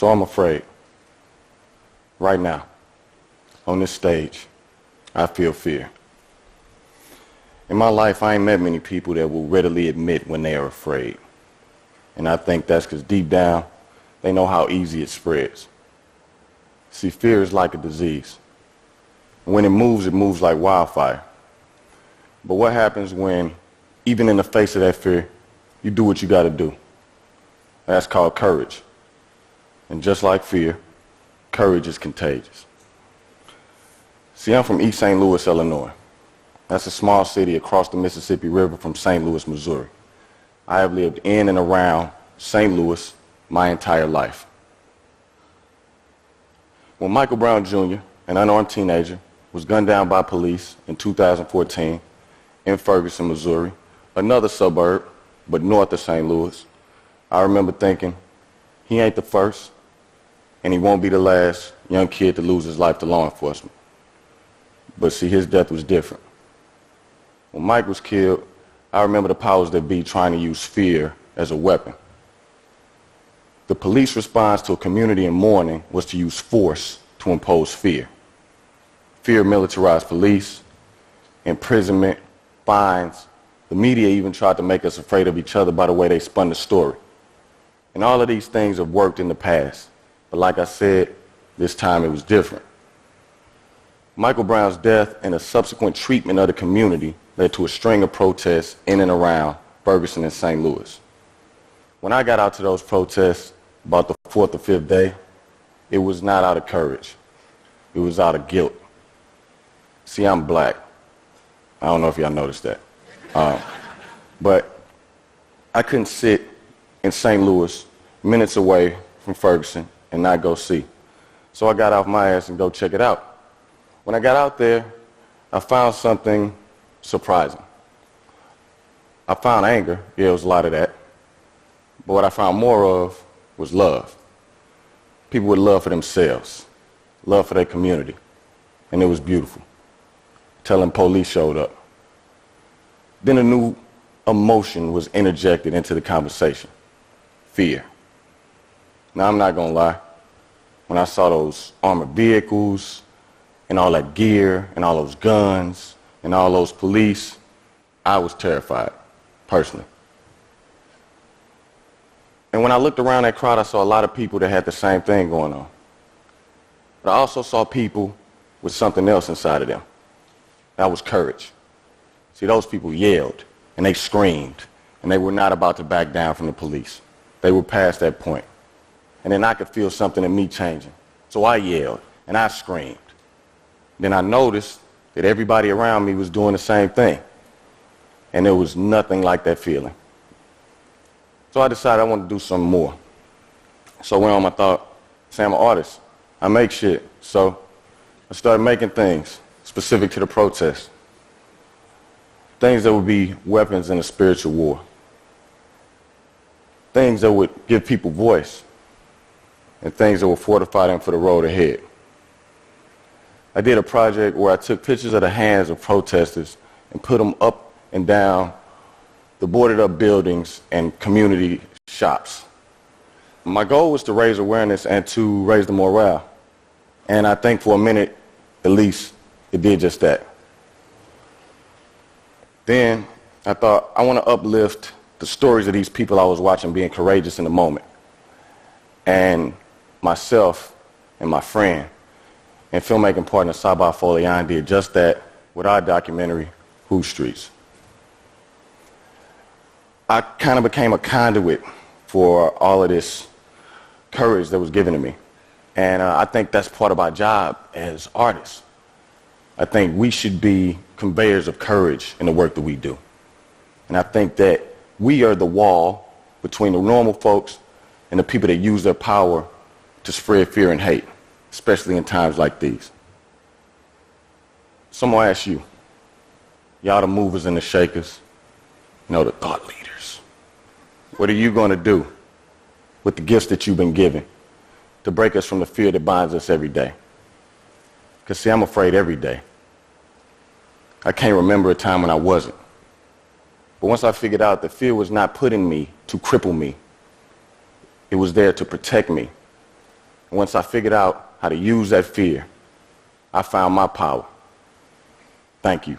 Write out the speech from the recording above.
So I'm afraid. Right now, on this stage, I feel fear. In my life, I ain't met many people that will readily admit when they are afraid. And I think that's because deep down, they know how easy it spreads. See, fear is like a disease. When it moves like wildfire. But what happens when, even in the face of that fear, you do what you got to do? That's called courage. And just like fear, courage is contagious. See, I'm from East St. Louis, Illinois. That's a small city across the Mississippi River from St. Louis, Missouri. I have lived in and around St. Louis my entire life. When Michael Brown Jr., an unarmed teenager, was gunned down by police in 2014 in Ferguson, Missouri, another suburb, but north of St. Louis, I remember thinking, he ain't the first, and he won't be the last young kid to lose his life to law enforcement. But see, his death was different. When Mike was killed, I remember the powers that be trying to use fear as a weapon. The police response to a community in mourning was to use force to impose fear. Fear of militarized police, imprisonment, fines. The media even tried to make us afraid of each other by the way they spun the story. And all of these things have worked in the past. But like I said, this time it was different. Michael Brown's death and the subsequent treatment of the community led to a string of protests in and around Ferguson and St. Louis. When I got out to those protests about the fourth or fifth day, it was not out of courage. It was out of guilt. See, I'm black. I don't know if y'all noticed that. But I couldn't sit in St. Louis, minutes away from Ferguson, and not go see. So I got off my ass and go check it out. When I got out there, I found something surprising. I found anger. Yeah, it was a lot of that. But what I found more of was love. People with love for themselves, love for their community. And it was beautiful. Till the police showed up. Then a new emotion was interjected into the conversation. Fear. Now, I'm not going to lie. When I saw those armored vehicles and all that gear and all those guns and all those police, I was terrified, personally. And when I looked around that crowd, I saw a lot of people that had the same thing going on. But I also saw people with something else inside of them. That was courage. See, those people yelled and they screamed and they were not about to back down from the police. They were past that point. And then I could feel something in me changing. So I yelled and I screamed. Then I noticed that everybody around me was doing the same thing. And there was nothing like that feeling. So I decided I wanted to do something more. So I went home, I thought, say, I'm an artist. I make shit. So I started making things specific to the protest. Things that would be weapons in a spiritual war. Things that would give people voice. And things that would fortify them for the road ahead. I did a project where I took pictures of the hands of protesters and put them up and down the boarded up buildings and community shops. My goal was to raise awareness and to raise the morale. And I think for a minute, at least, it did just that. Then I thought, I want to uplift the stories of these people I was watching being courageous in the moment. And myself and my friend and filmmaking partner Sabah Folian did just that with our documentary, Who Streets. I kind of became a conduit for all of this courage that was given to me. And I think that's part of our job as artists. I think we should be conveyors of courage in the work that we do. And I think that we are the wall between the normal folks and the people that use their power to spread fear and hate, especially in times like these. So I'm gonna ask you, y'all the movers and the shakers, the thought leaders. What are you gonna do with the gifts that you've been given to break us from the fear that binds us every day? Because see, I'm afraid every day. I can't remember a time when I wasn't. But once I figured out that fear was not put in me to cripple me, it was there to protect me And once I figured out how to use that fear, I found my power. Thank you.